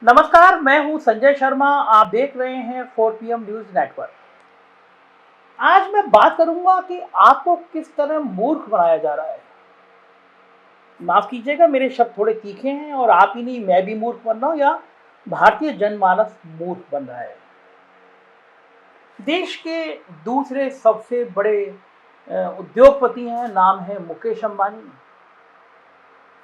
नमस्कार, मैं हूं संजय शर्मा। आप देख रहे हैं 4 PM न्यूज नेटवर्क। आज मैं बात करूंगा कि आपको किस तरह मूर्ख बनाया जा रहा है। माफ कीजिएगा, मेरे शब्द थोड़े तीखे हैं और आप ही नहीं, मैं भी मूर्ख बन रहा हूं या भारतीय जनमानस मूर्ख बन रहा है। देश के दूसरे सबसे बड़े उद्योगपति हैं, नाम है मुकेश अंबानी।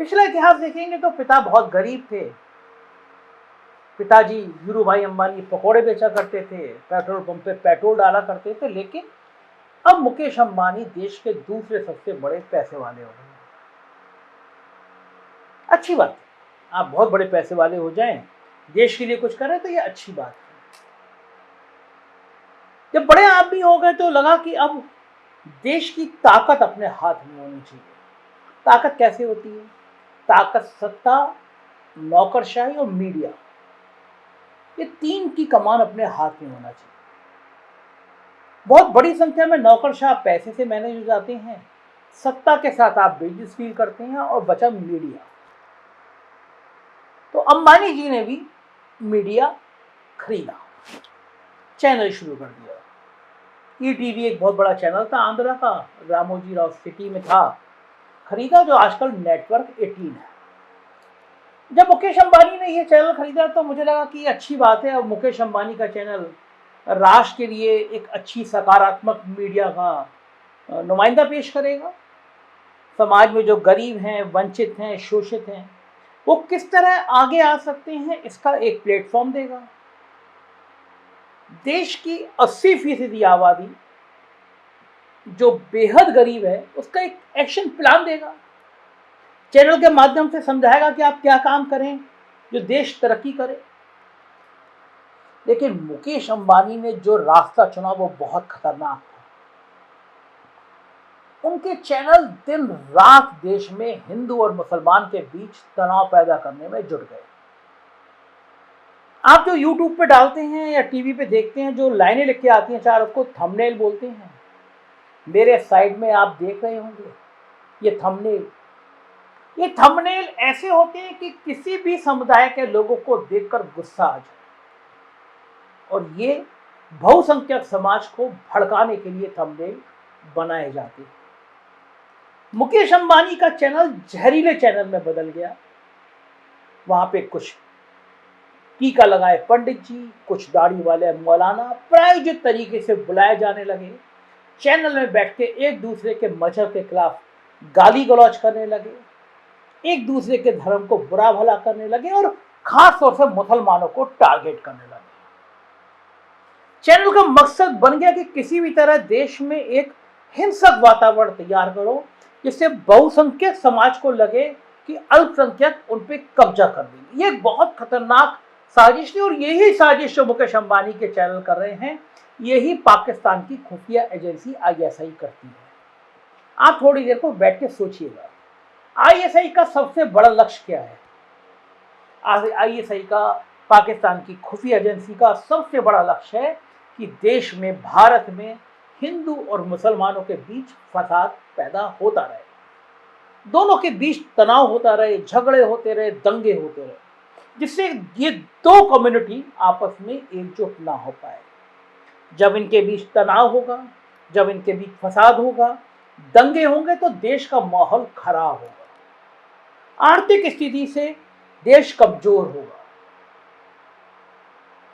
पिछला इतिहास देखेंगे तो पिता बहुत गरीब थे। पिताजी वीरू भाई अंबानी पकौड़े बेचा करते थे, पेट्रोल पंप पे पेट्रोल डाला करते थे, लेकिन अब मुकेश अंबानी देश के दूसरे सबसे बड़े पैसे वाले हो गए। अच्छी बात है, आप बहुत बड़े पैसे वाले हो जाएं, देश के लिए कुछ करें तो ये अच्छी बात है। जब बड़े आदमी हो गए तो लगा कि अब देश की ताकत अपने हाथ में होनी चाहिए। ताकत कैसे होती है? ताकत सत्ता, नौकरशाही और मीडिया, ये तीन की कमान अपने हाथ में होना चाहिए। बहुत बड़ी संख्या में नौकरशाह पैसे से मैनेज हो जाते हैं, सत्ता के साथ आप बिजनेस डील करते हैं और बचा मीडिया। तो अंबानी जी ने भी मीडिया खरीदा, चैनल शुरू कर दिया। ईटीवी एक बहुत बड़ा चैनल था आंध्रा का, रामोजी राव सिटी में था, खरीदा, जो आजकल नेटवर्क 18 है। जब मुकेश अंबानी ने यह चैनल खरीदा तो मुझे लगा कि अच्छी बात है, अब मुकेश अंबानी का चैनल राष्ट्र के लिए एक अच्छी सकारात्मक मीडिया का नुमाइंदा पेश करेगा। समाज में जो गरीब हैं, वंचित हैं, शोषित हैं, वो किस तरह आगे आ सकते हैं, इसका एक प्लेटफॉर्म देगा। देश की 80% आबादी जो बेहद गरीब है, उसका एक एक्शन प्लान देगा। चैनल के माध्यम से समझाएगा कि आप क्या काम करें जो देश तरक्की करे। लेकिन मुकेश अंबानी ने जो रास्ता चुना वो बहुत खतरनाक था। उनके चैनल दिन रात देश में हिंदू और मुसलमान के बीच तनाव पैदा करने में जुट गए। आप जो YouTube पे डालते हैं या टीवी पे देखते हैं, जो लाइनें लिख के आती हैं चार, उसको थंबनेल बोलते हैं। मेरे साइड में आप देख रहे होंगे ये थंबनेल ऐसे होते हैं कि किसी भी समुदाय के लोगों को देखकर गुस्सा आ जाए, और ये बहुसंख्यक समाज को भड़काने के लिए थंबनेल बनाए जाते हैं। मुकेश अंबानी का चैनल जहरीले चैनल में बदल गया। वहां पे कुछ टीका लगाए पंडित जी, कुछ दाढ़ी वाले मौलाना प्रायोजित तरीके से बुलाए जाने लगे। चैनल में बैठ के एक दूसरे के मजहब के खिलाफ गाली गलौज करने लगे, एक दूसरे के धर्म को बुरा भला करने लगे और खास तौर से मुसलमानों को टारगेट करने लगे। चैनल का मकसद बन गया कि किसी भी तरह देश में एक हिंसक वातावरण तैयार करो, जिससे बहुसंख्यक समाज को लगे कि अल्पसंख्यक उन पर कब्जा कर देंगे। ये बहुत खतरनाक साजिश थी, और यही साजिश जो मुकेश अंबानी के चैनल कर रहे हैं, यही पाकिस्तान की खुफिया एजेंसी ISI करती है। आप थोड़ी देर को बैठ के सोचिएगा, ISI का सबसे बड़ा लक्ष्य क्या है? ISI का, पाकिस्तान की खुफिया एजेंसी का सबसे बड़ा लक्ष्य है कि देश में, भारत में हिंदू और मुसलमानों के बीच फसाद पैदा होता रहे, दोनों के बीच तनाव होता रहे, झगड़े होते रहे, दंगे होते रहे, जिससे ये दो कम्युनिटी आपस में एकजुट ना हो पाए। जब इनके बीच तनाव होगा, जब इनके बीच फसाद होगा, दंगे होंगे, तो देश का माहौल खराब होगा, आर्थिक स्थिति से देश कमजोर होगा।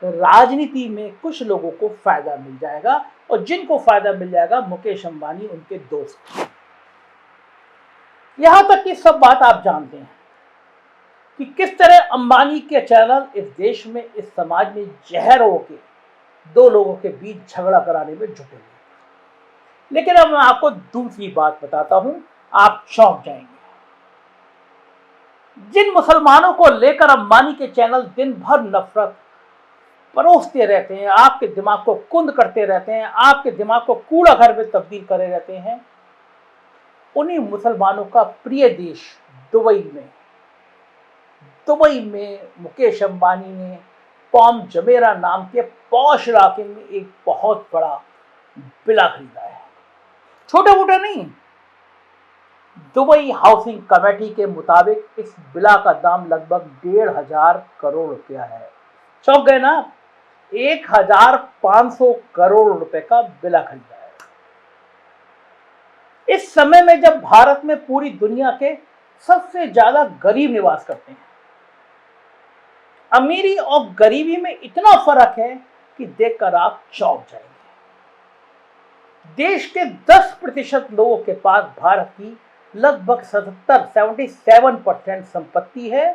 तो राजनीति में कुछ लोगों को फायदा मिल जाएगा, और जिनको फायदा मिल जाएगा, मुकेश अंबानी उनके दोस्त। यहां तक कि सब बात आप जानते हैं कि किस तरह अंबानी के चैनल इस देश में, इस समाज में जहर होके दो लोगों के बीच झगड़ा कराने में जुटे हुए। लेकिन अब मैं आपको दूसरी बात बताता हूं, आप चौंक जाएंगे। जिन मुसलमानों को लेकर अंबानी के चैनल दिन भर नफरत परोसते रहते हैं, आपके दिमाग को कुंद करते रहते हैं, आपके दिमाग को कूड़ा घर में तब्दील करे रहते हैं, उन्हीं मुसलमानों का प्रिय देश दुबई में मुकेश अंबानी ने पॉम जमेरा नाम के पॉश इलाके में एक बहुत बड़ा विला खरीदा है। छोटा मोटा नहीं, दुबई हाउसिंग कमेटी के मुताबिक इस विला का दाम लगभग 1,500 करोड़ रुपया है। चौंक गए ना? 1,500 करोड़ रुपए का विला खरीदा है। इस समय में जब भारत में पूरी दुनिया के सबसे ज्यादा गरीब निवास करते हैं, अमीरी और गरीबी में इतना फर्क है कि देखकर आप चौंक जाएंगे। देश के 10% लोगों के पास भारत की लगभग 77% संपत्ति है।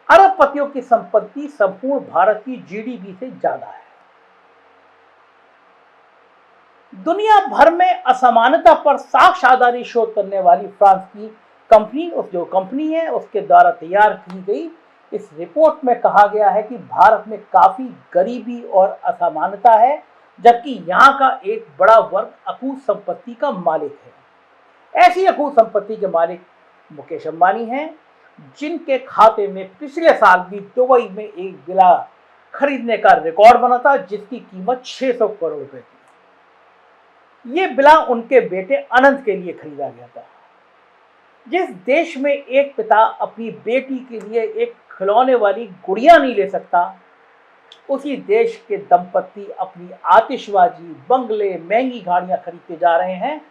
अरबपतियों की संपत्ति संपूर्ण भारत की जीडीपी से ज्यादा है। दुनिया भर में असमानता पर साक्ष्यआधारित शोध करने वाली फ्रांस की कंपनी, जो कंपनी है उसके द्वारा तैयार की गई इस रिपोर्ट में कहा गया है कि भारत में काफी गरीबी और असमानता है, जबकि यहाँ का एक बड़ा वर्ग अकूत संपत्ति का मालिक है। ऐसी अकूत संपत्ति के मालिक मुकेश अंबानी हैं, जिनके खाते में पिछले साल भी दुबई में एक विला खरीदने का रिकॉर्ड बना था, जिसकी कीमत 600 करोड़ रुपए थी। ये विला उनके बेटे अनंत के लिए खरीदा गया था। जिस देश में एक पिता अपनी बेटी के लिए एक खिलौने वाली गुड़िया नहीं ले सकता, उसी देश के दंपति अपनी आतिशबाजी, बंगले, महंगी गाड़ियां खरीदते जा रहे हैं,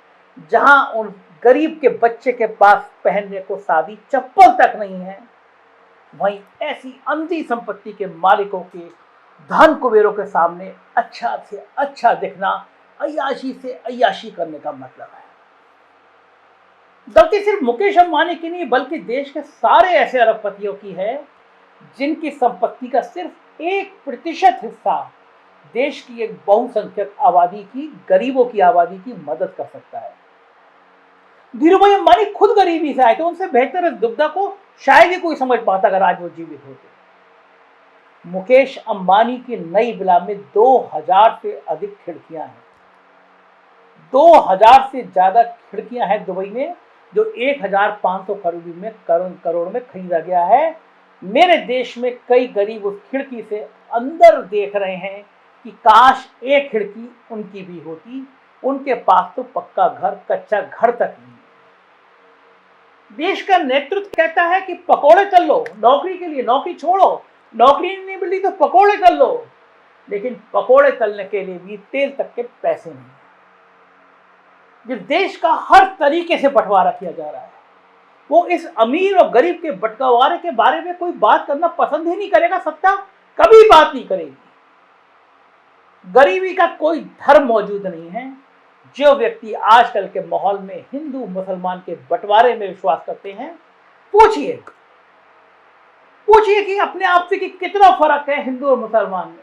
जहां उन गरीब के बच्चे के पास पहनने को सादी चप्पल तक नहीं है। वहीं ऐसी अंधी संपत्ति के मालिकों के धन कुबेरों के सामने अच्छा से अच्छा दिखना अय्याशी से अय्याशी करने का मतलब है। गलती सिर्फ मुकेश अंबानी की नहीं, बल्कि देश के सारे ऐसे अरबपतियों की है जिनकी संपत्ति का सिर्फ 1% हिस्सा देश की एक बहुसंख्यक आबादी की, गरीबों की आबादी की मदद कर सकता है। धीरूभाई अंबानी खुद गरीबी से आए थे, उनसे बेहतर इस दुविधा को शायद ही कोई समझ पाता अगर आज वो जीवित होते। मुकेश अंबानी की नई विला में 2000 से अधिक खिड़कियां हैं। 2000 से ज्यादा खिड़कियां हैं दुबई में, जो 1,500 करोड़ में खरीदा गया है। मेरे देश में कई गरीब उस खिड़की से अंदर देख रहे हैं कि काश एक खिड़की उनकी भी होती। उनके पास तो पक्का घर, कच्चा घर तक नहीं। देश का नेतृत्व कहता है कि पकोड़े कर लो नौकरी के लिए, नौकरी छोड़ो, नौकरी नहीं मिली तो पकोड़े कर लो, लेकिन पकोड़े तलने के लिए भी तेल तक के पैसे नहीं। जिस देश का हर तरीके से बंटवारा किया जा रहा है, वो इस अमीर और गरीब के बंटवारे के बारे में कोई बात करना पसंद ही नहीं करेगा। सत्ता कभी बात नहीं करेगी। गरीबी का कोई धर्म मौजूद नहीं है। जो व्यक्ति आजकल के माहौल में हिंदू मुसलमान के बंटवारे में विश्वास करते हैं, पूछिए कि अपने आप से कि कितना फर्क है हिंदू और मुसलमान में,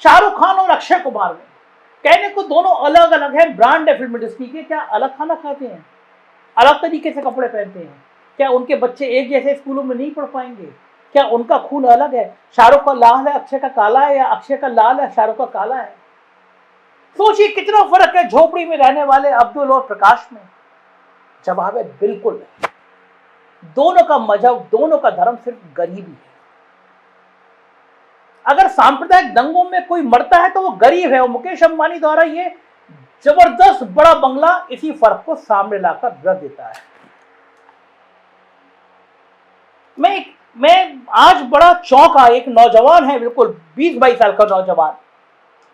शाहरुख खान और अक्षय कुमार में। कहने को दोनों अलग अलग है, ब्रांड है फिल्म इंडस्ट्री के। क्या अलग खाना खाते हैं, अलग तरीके से कपड़े पहनते हैं? क्या उनके बच्चे एक जैसे स्कूलों में नहीं पढ़ पाएंगे? क्या उनका खून अलग है? शाहरुख का लाल है, अक्षय का काला है, या अक्षय का लाल है, शाहरुख का काला है? सोचिए कितना फर्क है झोपड़ी में रहने वाले अब्दुल और प्रकाश में। जवाब है बिल्कुल नहीं। दोनों का मजहब, दोनों का धर्म सिर्फ गरीबी है। अगर सांप्रदायिक दंगों में कोई मरता है तो वो गरीब है, और मुकेश अंबानी द्वारा ये जबरदस्त बड़ा बंगला इसी फर्क को सामने लाकर रख देता है। मैं आज बड़ा चौंका। एक नौजवान है, बिल्कुल 20-22 साल का नौजवान,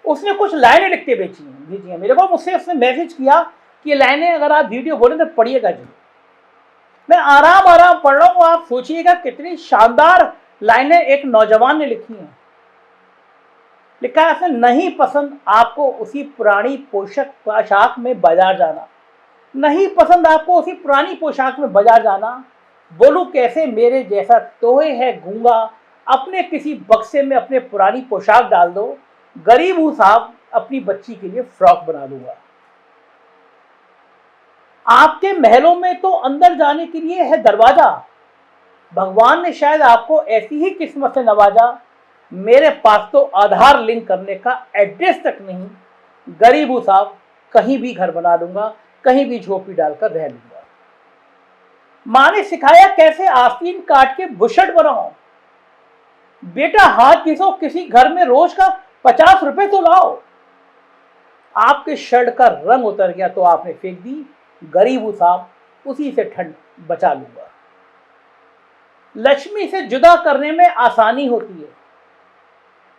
उसने कुछ लाइनें लिख के भेजी हैं मेरे को। मुझसे उसने मैसेज किया कि ये लाइनें अगर आप वीडियो बोले तो पढ़िएगा जी। मैं आराम पढ़ रहा हूँ। आप सोचिएगा कितनी शानदार लाइनें एक नौजवान ने लिखी हैं। लिखा है ऐसे, नहीं पसंद आपको उसी पुरानी पोशाक में बाजार जाना, नहीं पसंद आपको उसी पुरानी पोशाक में बाजार जाना, बोलूं कैसे मेरे जैसा तोहे है गूंगा, अपने किसी बक्से में अपने पुरानी पोशाक डाल दो, गरीब हूं साहब, अपनी बच्ची के लिए फ्रॉक बना लूंगा। आपके महलों में तो अंदर जाने के लिए है दरवाजा, भगवान ने शायद आपको ऐसी ही किस्मत से नवाजा। मेरे पास तो आधार लिंक करने का एड्रेस तक नहीं, गरीब हूं साहब, कहीं भी घर बना लूंगा, कहीं भी झोपड़ी डालकर रह लूंगा। माँ ने सिखाया कैसे आस्तीन काट के बुशर्ट बनाओ। बेटा हाथ घिसो, किसी घर में रोज का 50 रुपए तो लाओ। आपके शर्ट का रंग उतर गया तो आपने फेंक दी, गरीब हूं साहब, उसी से ठंड बचा लूंगा। लक्ष्मी से जुदा करने में आसानी होती है।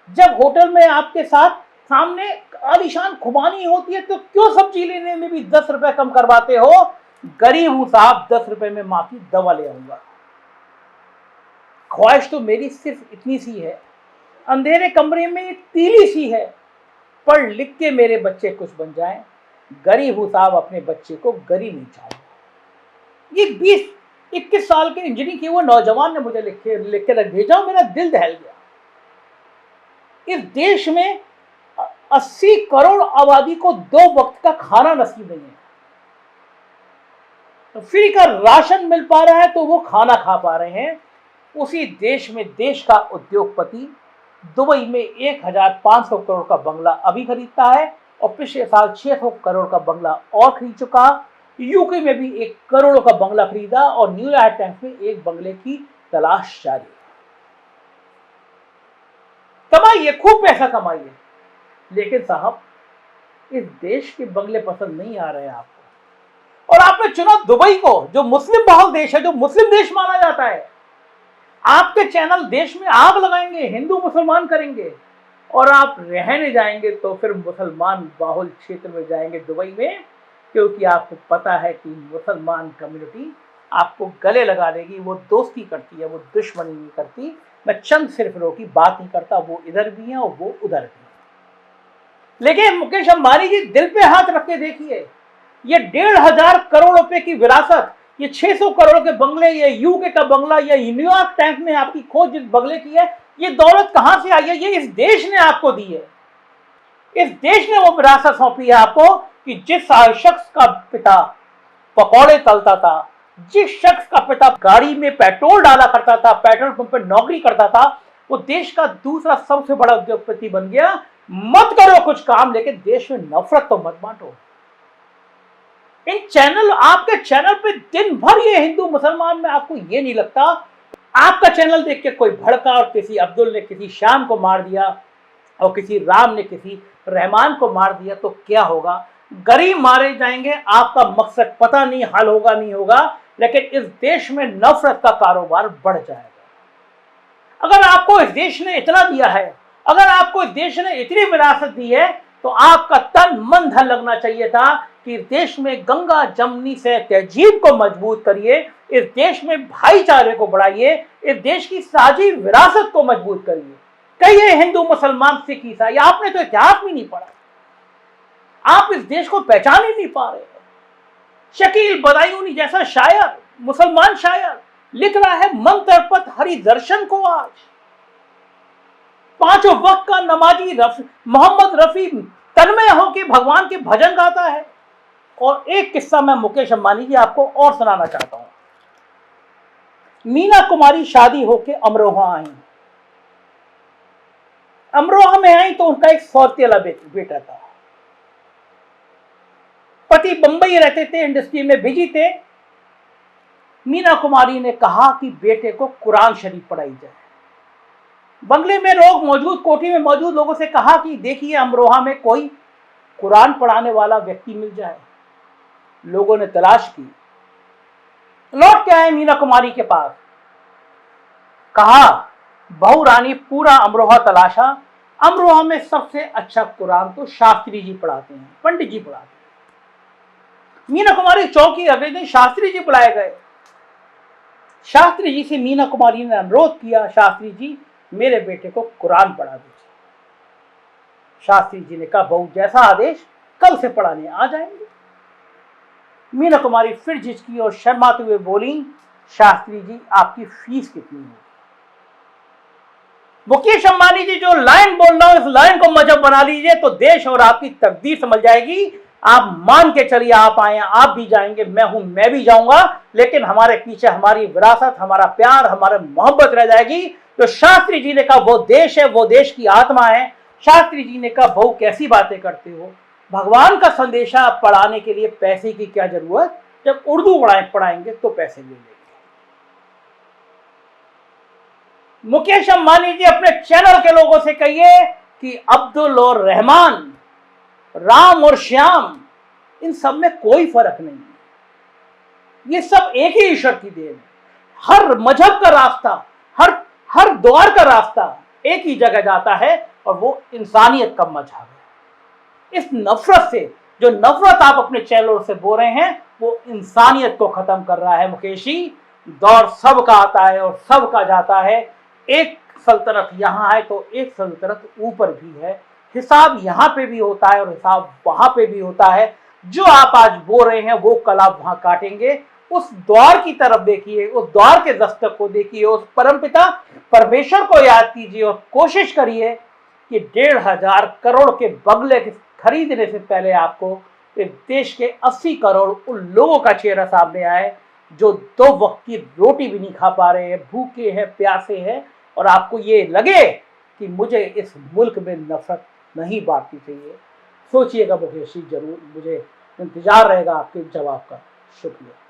जब होटल में आपके साथ सामने आलीशान खुबानी होती है तो क्यों सब्जी लेने में भी 10 रुपए कम करवाते हो? गरीब हूं साहब, 10 रुपए में मां की दवा ले आऊंगा। ख्वाहिश तो मेरी सिर्फ इतनी सी है, अंधेरे कमरे में एक तीली सी है, पढ़ लिख के मेरे बच्चे कुछ बन जाएं। गरीब हूं साहब, अपने बच्चे को गरीब नहीं चाहूंगा। ये 20-21 साल के इंजीनियरिंग के वो नौजवान ने मुझे लिख के रख भेजा, मेरा दिल दहल गया। इस देश में 80 करोड़ आबादी को 2 वक्त का खाना नसीब नहीं है। तो फ्री का राशन मिल पा रहा है तो वो खाना खा पा रहे हैं। उसी देश में देश का उद्योगपति दुबई में 1500 करोड़ का बंगला अभी खरीदता है और पिछले साल 600 करोड़ का बंगला और खरीद चुका। यूके में भी 1 करोड़ का बंगला खरीदा और न्यूयॉर्क टाइम्स में एक बंगले की तलाश जारी है। कमाइए, खूब पैसा कमाइए, लेकिन साहब इस देश के बंगले पसंद नहीं आ रहे हैं आपको। और आपने चुना दुबई को, जो मुस्लिम बहुल देश है, जो मुस्लिम देश माना जाता है। आपके चैनल देश में आग लगाएंगे, हिंदू मुसलमान करेंगे, और आप रहने जाएंगे तो फिर मुसलमान बाहुल क्षेत्र में जाएंगे दुबई में, क्योंकि आपको पता है कि मुसलमान कम्युनिटी आपको गले लगा लेगी। वो दोस्ती करती है, वो दुश्मनी नहीं करती। मैं चंद सिर्फरों की बात नहीं करता, वो इधर भी हैं और वो उधर भी हैं। लेकिन मुकेश अंबानी जी, दिल पे हाथ रख के देखिए, ये 1500 करोड़ रुपए की विरासत, ये 600 करोड़ के बंगले, ये यूके का बंगला, ये न्यूयॉर्क टाइम्स में आपकी खोज जिस बंगले की है, ये दौलत कहां से आई है? ये इस देश ने आपको दी है। इस देश ने वो विरासत सौंपी है आपको कि जिस शख्स का पिता पकौड़े तलता था, जिस शख्स का पिता गाड़ी में पेट्रोल डाला करता था, पेट्रोल पंप पर नौकरी करता था, वो देश का दूसरा सबसे बड़ा उद्योगपति बन गया। मत करो कुछ काम, लेकिन देश में नफरत तो मत बांटो। इन चैनल, आपके चैनल पे दिन भर ये हिंदू मुसलमान में, आपको ये नहीं लगता? आपका चैनल देख के कोई भड़का और किसी अब्दुल ने किसी श्याम को मार दिया और किसी राम ने किसी रहमान को मार दिया तो क्या होगा? गरीब मारे जाएंगे, आपका मकसद पता नहीं हल होगा नहीं होगा, लेकिन इस देश में नफरत का कारोबार बढ़ जाएगा। अगर आपको इस देश ने इतना दिया है, अगर आपको इस देश ने इतनी विरासत दी है, तो आपका तन मन धन लगना चाहिए था कि देश में गंगा जमनी से तहजीब को मजबूत करिए, इस देश में भाईचारे को बढ़ाइए, इस देश की साझी विरासत को मजबूत करिए। कहिए हिंदू मुसलमान सिख ईसाई, आपने तो इतिहास भी नहीं पढ़ा, आप इस देश को पहचान ही नहीं पा रहे। शकील बदायूनी जैसा शायर, मुसलमान शायर, लिख रहा है मन तरपत हरि दर्शन को आज। 5 वक्त का नमाजी मोहम्मद रफी तन्मय होकर भगवान के भजन गाता है। और एक किस्सा मैं मुकेश अंबानी जी आपको और सुनाना चाहता हूं। मीना कुमारी शादी होके अमरोहा आई। अमरोहा में आई तो उनका एक सौतेला बेटा था। पति बंबई रहते थे, इंडस्ट्री में बिजी थे। मीना कुमारी ने कहा कि बेटे को कुरान शरीफ पढ़ाई जाए। बंगले में लोग मौजूद, कोठी में मौजूद लोगों से कहा कि देखिए अमरोहा में कोई कुरान पढ़ाने वाला व्यक्ति मिल जाए। लोगों ने तलाश की, लौट के आए मीना कुमारी के पास। कहा बहू रानी पूरा अमरोहा तलाशा, अमरोहा में सबसे अच्छा कुरान तो शास्त्री जी पढ़ाते हैं, पंडित जी पढ़ाते हैं। मीना कुमारी चौकी, अगले दिन शास्त्री जी बुलाए गए। शास्त्री जी से मीना कुमारी ने अनुरोध किया, शास्त्री जी मेरे बेटे को कुरान पढ़ा दीजिए। शास्त्री जी ने कहा बहू जैसा आदेश, कल से पढ़ाने आ जाएंगे। मीना कुमारी फिर झिझकी और शर्माते हुए बोली, शास्त्री जी आपकी फीस कितनी होगी? मुकेश अंबानी जी जो लाइन बोल रहा हूं, इस लाइन को मजहब बना लीजिए तो देश और आपकी तकदीर समझ जाएगी। आप मान के चलिए, आप आए, आप भी जाएंगे, मैं हूं, मैं भी जाऊंगा, लेकिन हमारे पीछे हमारी विरासत, हमारा प्यार, हमारा मोहब्बत रह जाएगी। तो शास्त्री जी ने कहा वो देश है, वो देश की आत्मा है। शास्त्री जी ने कहा बहू कैसी बातें करते हो, भगवान का संदेशा पढ़ाने के लिए पैसे की क्या जरूरत, जब उर्दू पढ़ाएंगे तो पैसे ले लेंगे। मुकेश अंबानी जी अपने चैनल के लोगों से कहिए कि अब्दुल और रहमान, राम और श्याम, इन सब में कोई फर्क नहीं है। ये सब एक ही ईश्वर की देन है। हर मजहब का रास्ता, हर हर द्वार का रास्ता एक ही जगह जाता है और वो इंसानियत का मजहब है। इस नफरत से, जो नफरत आप अपने चैनलों से बोल रहे हैं, वो इंसानियत को खत्म कर रहा है मुकेश जी। दौर सबका आता है और सबका जाता है। एक सल्तनत यहाँ है तो एक सल्तनत ऊपर भी है। हिसाब यहाँ पे भी होता है और हिसाब वहां पे भी होता है। जो आप आज बोल रहे हैं वो कल आप वहां काटेंगे। उस द्वार की तरफ देखिए, उस द्वार के दस्तक को देखिए, उस परमपिता परमेश्वर को याद कीजिए और कोशिश करिए कि 1,500 करोड़ के बंगले खरीदने से पहले आपको इस देश के 80 करोड़ उन लोगों का चेहरा सामने आए जो 2 वक्त की रोटी भी नहीं खा पा रहे हैं, भूखे हैं, प्यासे हैं, और आपको ये लगे कि मुझे इस मुल्क में नफरत नहीं बांटनी चाहिए। सोचिएगा मुकेश जी, जरूर। मुझे इंतजार रहेगा आपके जवाब का। शुक्रिया।